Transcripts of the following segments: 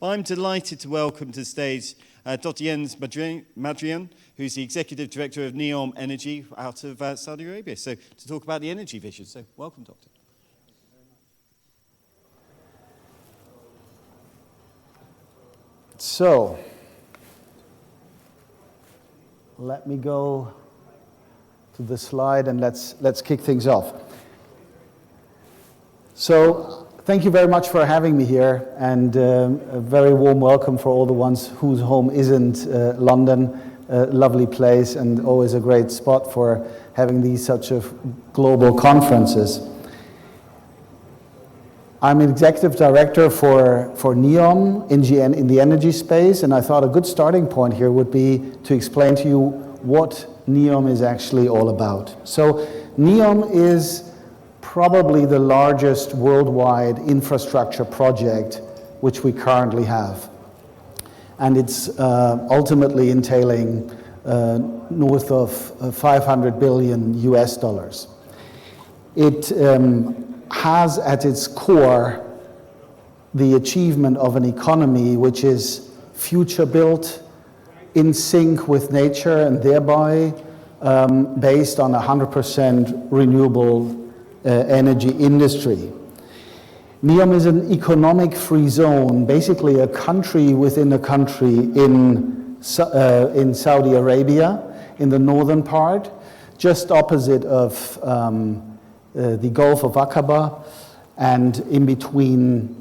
But I'm delighted to welcome to the stage Dr. Jens Madrian, who's the Executive Director of NEOM Energy out of Saudi Arabia, so to talk about the energy vision. So welcome, Doctor. So, let me go to the slide and let's kick things off. So, thank you very much for having me here, and a very warm welcome for all the ones whose home isn't London. A lovely place and always a great spot for having these such of global conferences. I'm Executive Director for NEOM in the energy space, and I thought a good starting point here would be to explain to you what NEOM is actually all about. So NEOM is probably the largest worldwide infrastructure project which we currently have. And it's ultimately entailing north of 500 billion US dollars. It has at its core the achievement of an economy which is future built, in sync with nature, and thereby based on 100% renewable energy industry. NEOM is an economic free zone, basically a country within a country in Saudi Arabia, in the northern part, just opposite of the Gulf of Aqaba, and in between,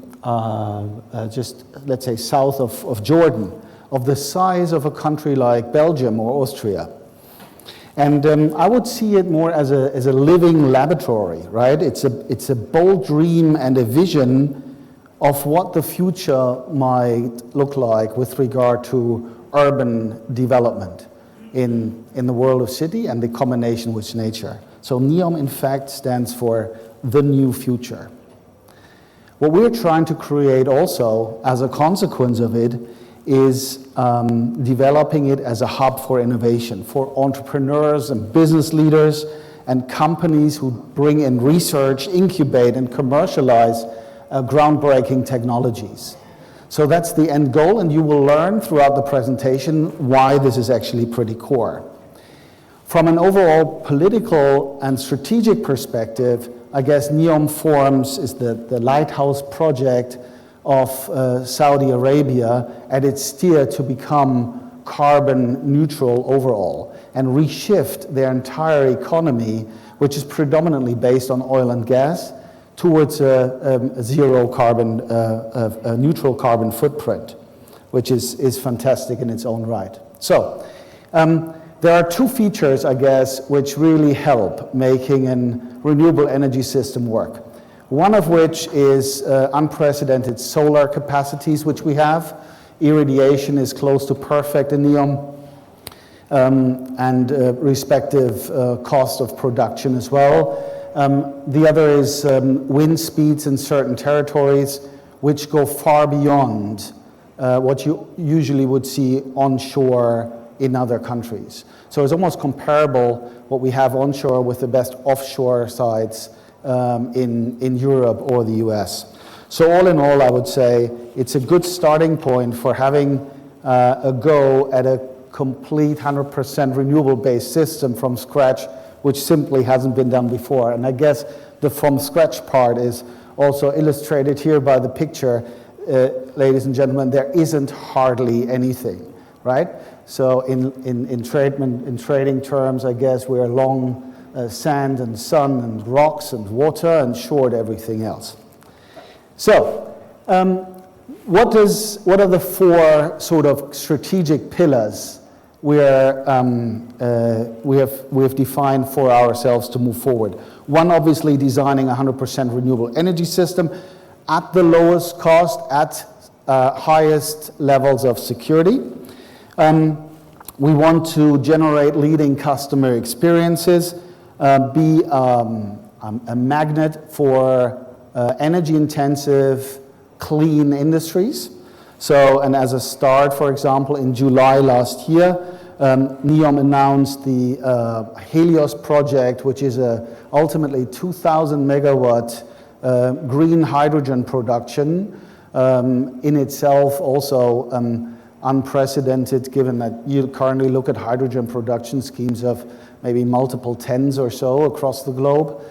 just let's say south of Jordan, of the size of a country like Belgium or Austria. And I would see it more as a living laboratory, right? It's a bold dream and a vision of what the future might look like with regard to urban development in the world of city and the combination with nature. So NEOM, in fact, stands for the new future. What we're trying to create also, as a consequence of it, is developing it as a hub for innovation, for entrepreneurs and business leaders and companies who bring in research, incubate, and commercialize groundbreaking technologies. So that's the end goal, and you will learn throughout the presentation why this is actually pretty core. From an overall political and strategic perspective, I guess NEOM is the lighthouse project of Saudi Arabia at its steer to become carbon neutral overall and reshift their entire economy, which is predominantly based on oil and gas, towards a zero carbon, a neutral carbon footprint, which is fantastic in its own right. So, there are two features, I guess, which really help making a renewable energy system work. One of which is unprecedented solar capacities, which we have. Irradiation is close to perfect in NEOM, and respective cost of production as well. The other is wind speeds in certain territories, which go far beyond what you usually would see onshore in other countries. So it's almost comparable what we have onshore with the best offshore sites in Europe or the US. So all in all, I would say it's a good starting point for having a go at a complete 100% renewable-based system from scratch, which simply hasn't been done before. And I guess the from scratch part is also illustrated here by the picture. Ladies and gentlemen, there isn't hardly anything, right? So in trading terms, I guess we're long sand and sun and rocks and water and short everything else. So, what are the four sort of strategic pillars we have defined for ourselves to move forward? One, obviously, designing a 100% renewable energy system at the lowest cost, at highest levels of security. We want to generate leading customer experiences, be a magnet for energy-intensive, clean industries. So, and as a start, for example, in July last year, NEOM announced the Helios project, which is ultimately 2,000 megawatt green hydrogen production in itself also unprecedented, given that you currently look at hydrogen production schemes of maybe multiple tens or so across the globe.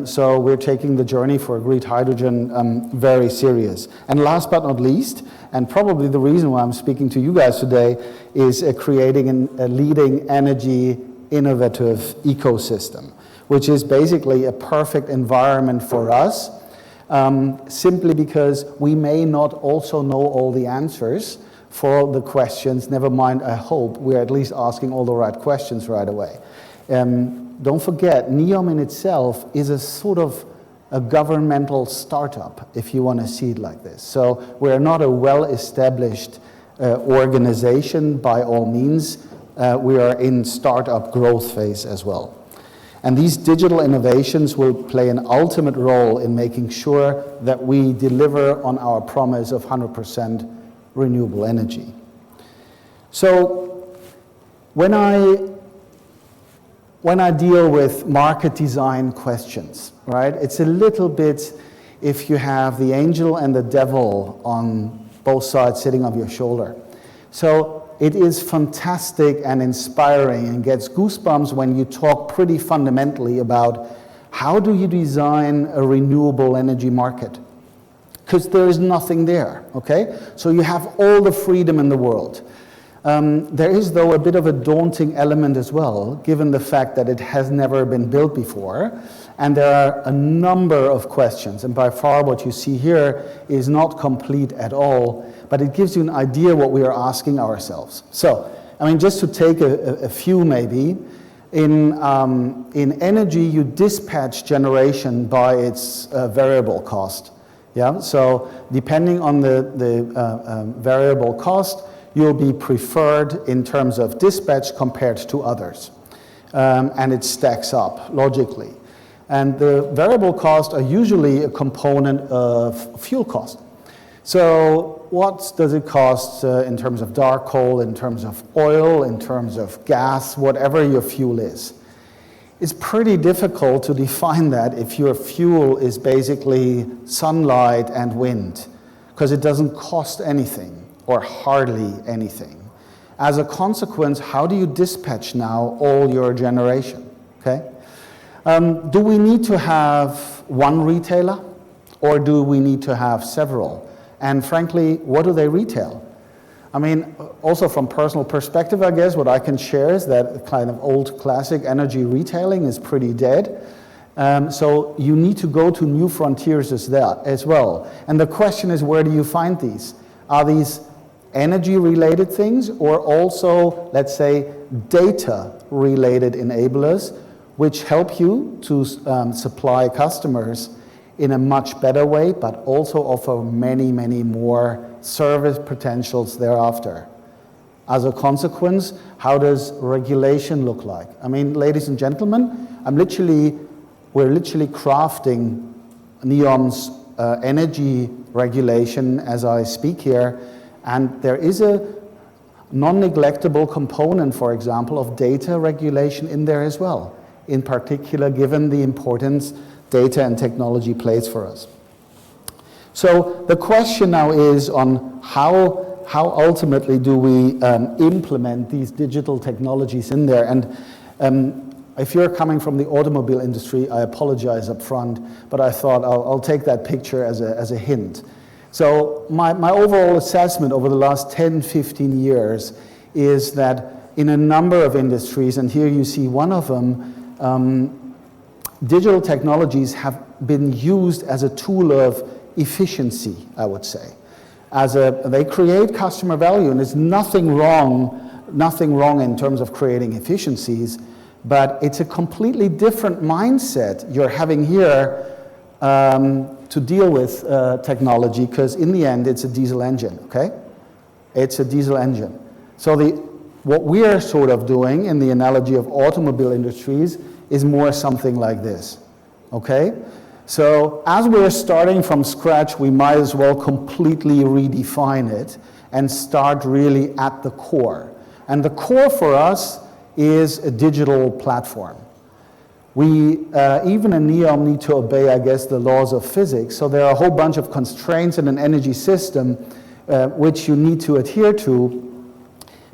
So we're taking the journey for green hydrogen very serious. And last but not least, and probably the reason why I'm speaking to you guys today, is creating a leading energy innovative ecosystem, which is basically a perfect environment for us, simply because we may not also know all the answers for the questions. Never mind, I hope we're at least asking all the right questions right away. Don't forget, NEOM in itself is a sort of a governmental startup, if you want to see it like this. So we're not a well-established organization by all means. We are in startup growth phase as well. And these digital innovations will play an ultimate role in making sure that we deliver on our promise of 100% renewable energy. So when I deal with market design questions, right, it's a little bit if you have the angel and the devil on both sides sitting on your shoulder. So it is fantastic and inspiring and gets goosebumps when you talk pretty fundamentally about how do you design a renewable energy market? Because there is nothing there, okay? So you have all the freedom in the world. There is, though, a bit of a daunting element as well, given the fact that it has never been built before. And there are a number of questions, and by far what you see here is not complete at all, but it gives you an idea what we are asking ourselves. So, I mean, just to take a few maybe, in energy you dispatch generation by its variable cost. Yeah, so depending on the variable cost, you'll be preferred in terms of dispatch compared to others. And it stacks up logically. And the variable costs are usually a component of fuel cost. So what does it cost in terms of dark coal, in terms of oil, in terms of gas, whatever your fuel is? It's pretty difficult to define that if your fuel is basically sunlight and wind, because it doesn't cost anything or hardly anything. As a consequence, how do you dispatch now all your generation? Okay? Do we need to have one retailer, or do we need to have several? And frankly, what do they retail? I mean, also from personal perspective, I guess what I can share is that kind of old classic energy retailing is pretty dead. So you need to go to new frontiers as well. And the question is, where do you find these? Are these energy-related things, or also, let's say, data-related enablers, which help you to supply customers in a much better way, but also offer many, many more service potentials thereafter? As a consequence, how does regulation look like? I mean, ladies and gentlemen, we're literally crafting NEOM's energy regulation as I speak here. And there is a non-neglectable component, for example, of data regulation in there as well, in particular given the importance data and technology plays for us. So the question now is on how ultimately do we implement these digital technologies in there. And if you're coming from the automobile industry, I apologize up front, but I thought I'll take that picture as a hint. So my overall assessment over the last 10, 15 years is that in a number of industries, and here you see one of them, digital technologies have been used as a tool of efficiency, I would say. They create customer value, and there's nothing wrong in terms of creating efficiencies, but it's a completely different mindset you're having here to deal with technology, because in the end it's a diesel engine, okay? It's a diesel engine. So what we are sort of doing in the analogy of automobile industries is more something like this, okay? So as we're starting from scratch, we might as well completely redefine it and start really at the core. And the core for us is a digital platform. We, even in NEOM, need to obey, I guess, the laws of physics. So there are a whole bunch of constraints in an energy system which you need to adhere to.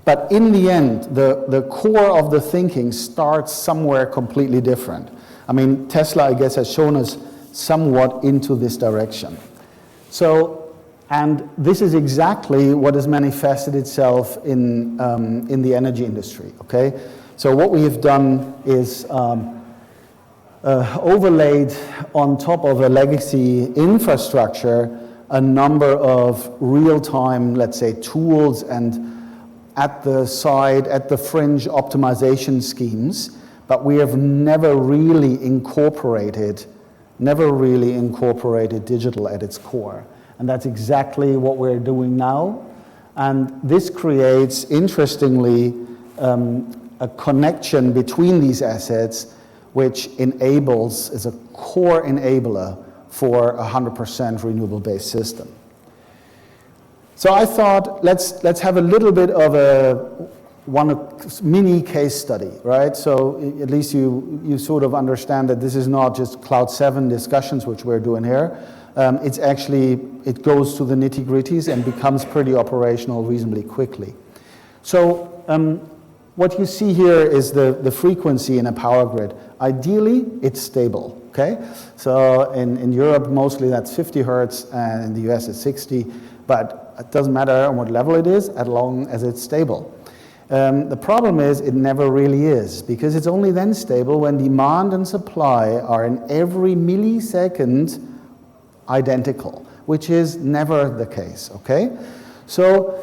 But in the end, the core of the thinking starts somewhere completely different. I mean, Tesla, I guess, has shown us somewhat into this direction. So, and this is exactly what has manifested itself in the energy industry, okay? So what we have done is overlaid on top of a legacy infrastructure a number of real-time, let's say, tools and at the side, at the fringe optimization schemes, but we have never really incorporated digital at its core. And that's exactly what we're doing now. And this creates, interestingly, a connection between these assets which enables, is a core enabler for a 100% renewable-based system. So I thought, let's have a little bit of a mini case study, right? So at least you sort of understand that this is not just Cloud 7 discussions, which we're doing here. It's actually, it goes to the nitty-gritties and becomes pretty operational reasonably quickly. So what you see here is the frequency in a power grid. Ideally, it's stable, okay? So in Europe, mostly that's 50 hertz, and in the US it's 60, but it doesn't matter on what level it is, as long as it's stable. The problem is it never really is, because it's only then stable when demand and supply are in every millisecond identical, which is never the case, okay? So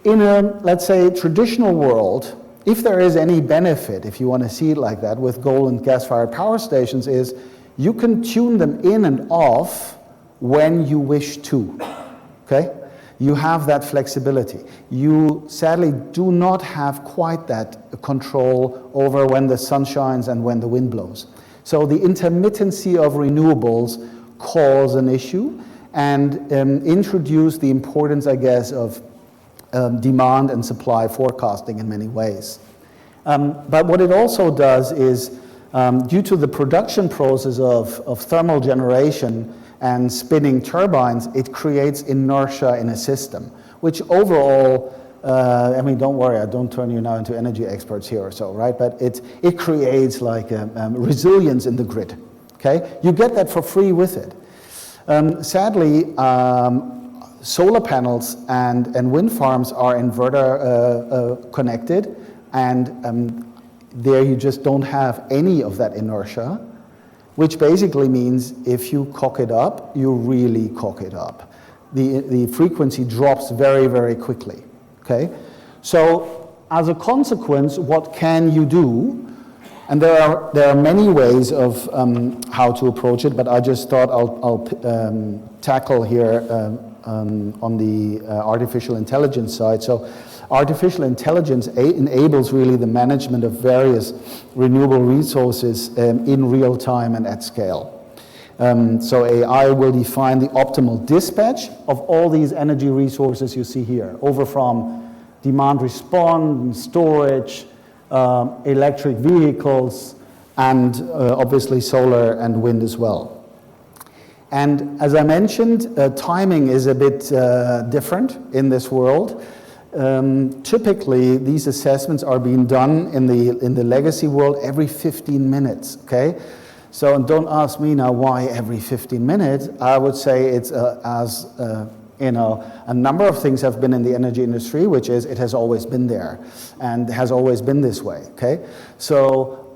in a, let's say, traditional world, if there is any benefit, if you want to see it like that, with coal and gas-fired power stations, is you can tune them in and off when you wish to, okay? You have that flexibility. You sadly do not have quite that control over when the sun shines and when the wind blows. So the intermittency of renewables cause an issue and introduce the importance, I guess, of demand and supply forecasting in many ways. But what it also does is, due to the production process of thermal generation and spinning turbines, it creates inertia in a system, which overall, I mean, don't worry, I don't turn you now into energy experts here or so, right? But it creates like resilience in the grid, okay? You get that for free with it. Sadly, solar panels and wind farms are inverter connected, and there you just don't have any of that inertia, which basically means if you cock it up, you really cock it up. The frequency drops very, very quickly, okay? So as a consequence, what can you do? And there are many ways of how to approach it, but I just thought I'll tackle here on the artificial intelligence side. So artificial intelligence enables really the management of various renewable resources in real time and at scale. So AI will define the optimal dispatch of all these energy resources you see here, over from demand response, storage, electric vehicles, and obviously solar and wind as well. And as I mentioned, timing is a bit different in this world. Typically, these assessments are being done in the legacy world every 15 minutes, okay? So don't ask me now why every 15 minutes. I would say it's you know, a number of things have been in the energy industry, which is it has always been there and has always been this way, okay? So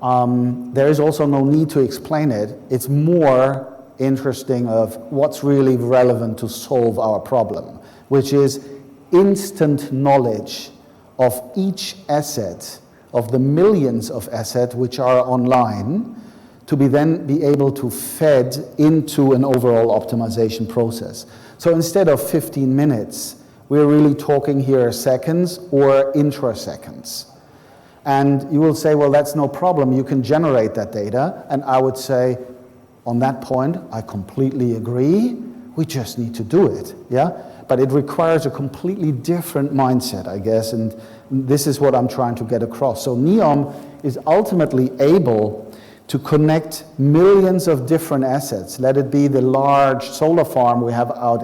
there is also no need to explain it. It's more interesting of what's really relevant to solve our problem, which is instant knowledge of each asset, of the millions of assets which are online, to then be able to fed into an overall optimization process. So instead of 15 minutes, we're really talking here seconds or intra-seconds. And you will say, well, that's no problem. You can generate that data. And I would say, on that point, I completely agree. We just need to do it, yeah? But it requires a completely different mindset, I guess, and this is what I'm trying to get across. So NEOM is ultimately able to connect millions of different assets. Let it be the large solar farm we have out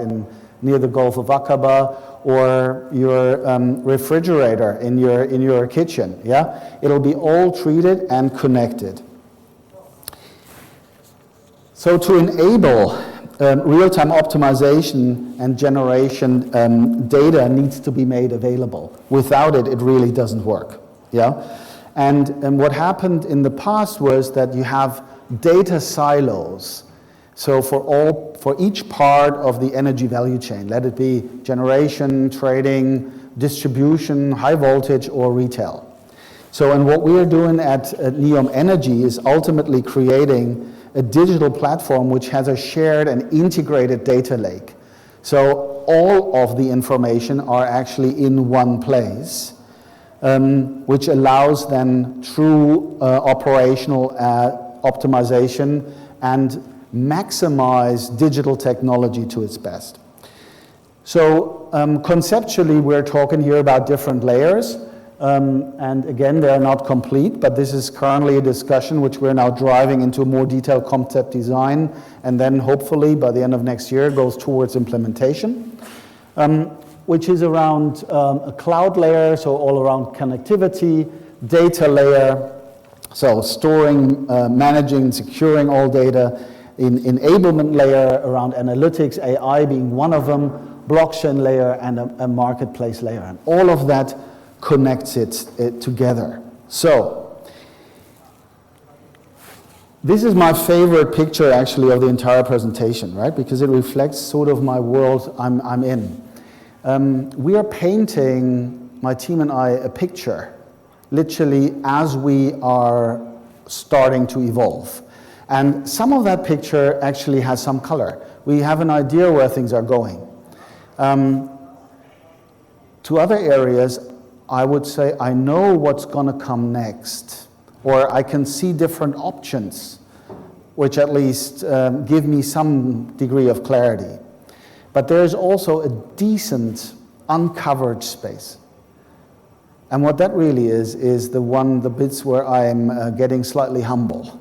near the Gulf of Aqaba, or your refrigerator in your kitchen. Yeah, it'll be all treated and connected. So to enable real-time optimization and generation, data needs to be made available. Without it, it really doesn't work. Yeah, and what happened in the past was that you have data silos. So for each part of the energy value chain, let it be generation, trading, distribution, high voltage, or retail. So, and what we are doing at NEOM Energy is ultimately creating a digital platform which has a shared and integrated data lake. So all of the information are actually in one place, which allows then true operational optimization and maximize digital technology to its best. So conceptually, we're talking here about different layers. And again, they are not complete, but this is currently a discussion which we're now driving into more detailed concept design, and then hopefully by the end of next year goes towards implementation, which is around a cloud layer, so all around connectivity, data layer, so storing, managing, securing all data, enablement layer around analytics, AI being one of them, blockchain layer, and a marketplace layer. And all of that connects it together. So, this is my favorite picture actually of the entire presentation, right? Because it reflects sort of my world I'm in. We are painting, my team and I, a picture, literally as we are starting to evolve. And some of that picture actually has some color. We have an idea where things are going. To other areas, I would say I know what's going to come next, or I can see different options, which at least give me some degree of clarity. But there's also a decent uncovered space. And what that really is the bits where I'm getting slightly humble,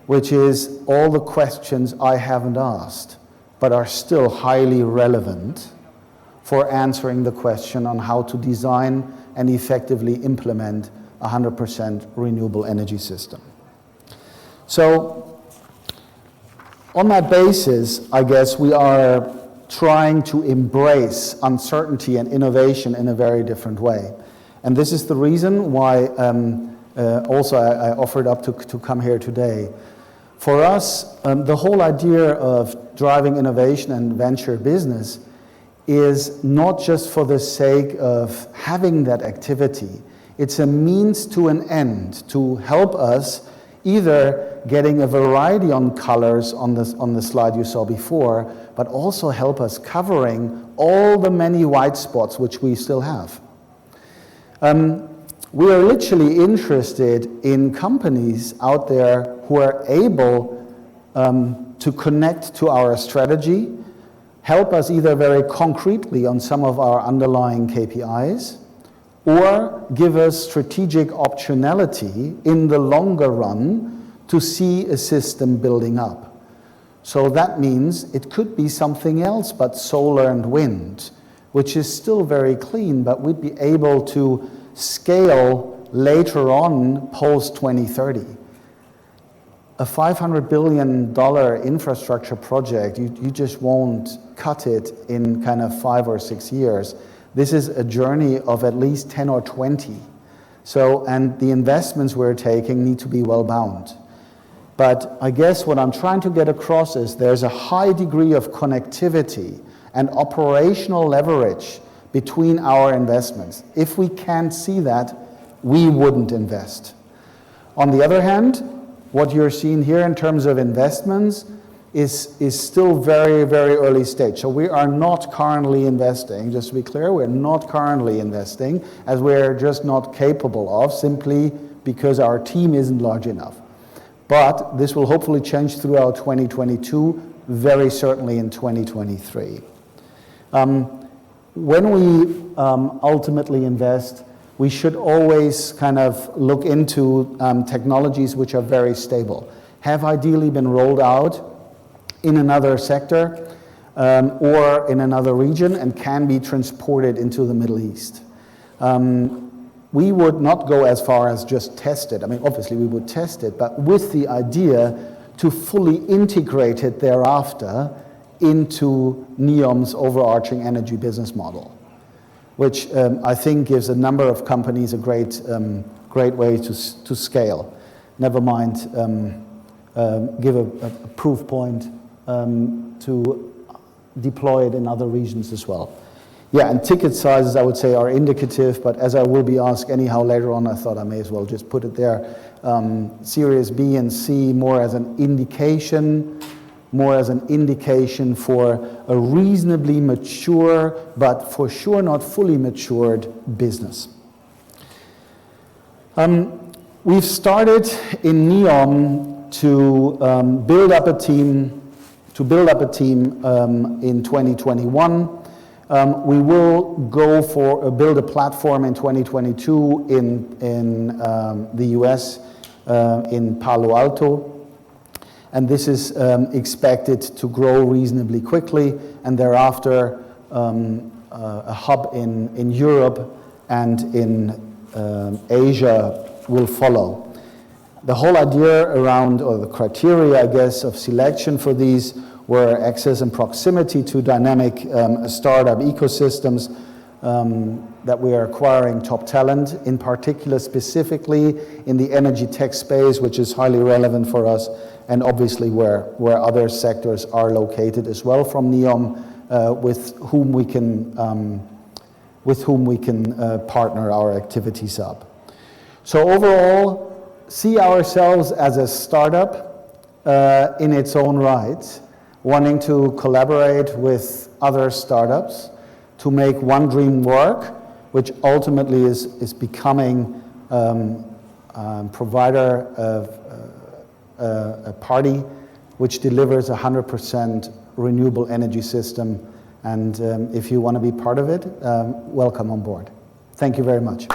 which is all the questions I haven't asked, but are still highly relevant for answering the question on how to design and effectively implement a 100% renewable energy system. So, on that basis, I guess we are trying to embrace uncertainty and innovation in a very different way. And this is the reason why also I offered up to come here today. For us, the whole idea of driving innovation and venture business is not just for the sake of having that activity. It's a means to an end to help us either getting a variety on colors on the slide you saw before, but also help us covering all the many white spots which we still have. We are literally interested in companies out there who are able to connect to our strategy, help us either very concretely on some of our underlying KPIs, or give us strategic optionality in the longer run to see a system building up. So that means it could be something else but solar and wind, which is still very clean, but we'd be able to scale later on post-2030. A $500 billion infrastructure project, you just won't cut it in kind of 5 or 6 years. This is a journey of at least 10 or 20. So, and the investments we're taking need to be well bound. But I guess what I'm trying to get across is there's a high degree of connectivity and operational leverage between our investments. If we can't see that, we wouldn't invest. On the other hand, what you're seeing here in terms of investments is still very, very early stage. So we are not currently investing, just to be clear, we're not currently investing, as we're just not capable of, simply because our team isn't large enough. But this will hopefully change throughout 2022, very certainly in 2023. When we ultimately invest, we should always kind of look into technologies which are very stable. have ideally been rolled out in another sector or in another region and can be transported into the Middle East. We would not go as far as just test it. I mean, obviously we would test it, but with the idea to fully integrate it thereafter into NEOM's overarching energy business model, which I think gives a number of companies a great way to scale. Never mind give a proof point to deploy it in other regions as well. Yeah, and ticket sizes, I would say, are indicative, but as I will be asked anyhow later on, I thought I may as well just put it there. Series B and C more as an indication for a reasonably mature, but for sure not fully matured business. We've started in NEOM to build up a team in 2021. We will go for build a platform in 2022 in the US, in Palo Alto. And this is expected to grow reasonably quickly, and thereafter a hub in Europe and in Asia will follow. The whole idea around, or the criteria, I guess, of selection for these were access and proximity to dynamic startup ecosystems, that we are acquiring top talent, in particular specifically in the energy tech space, which is highly relevant for us, and obviously where other sectors are located as well from NEOM, with whom we can partner our activities up. So overall, see ourselves as a startup in its own right, wanting to collaborate with other startups to make one dream work, which ultimately is becoming provider of a party which delivers 100% renewable energy system. And if you want to be part of it, welcome on board. Thank you very much.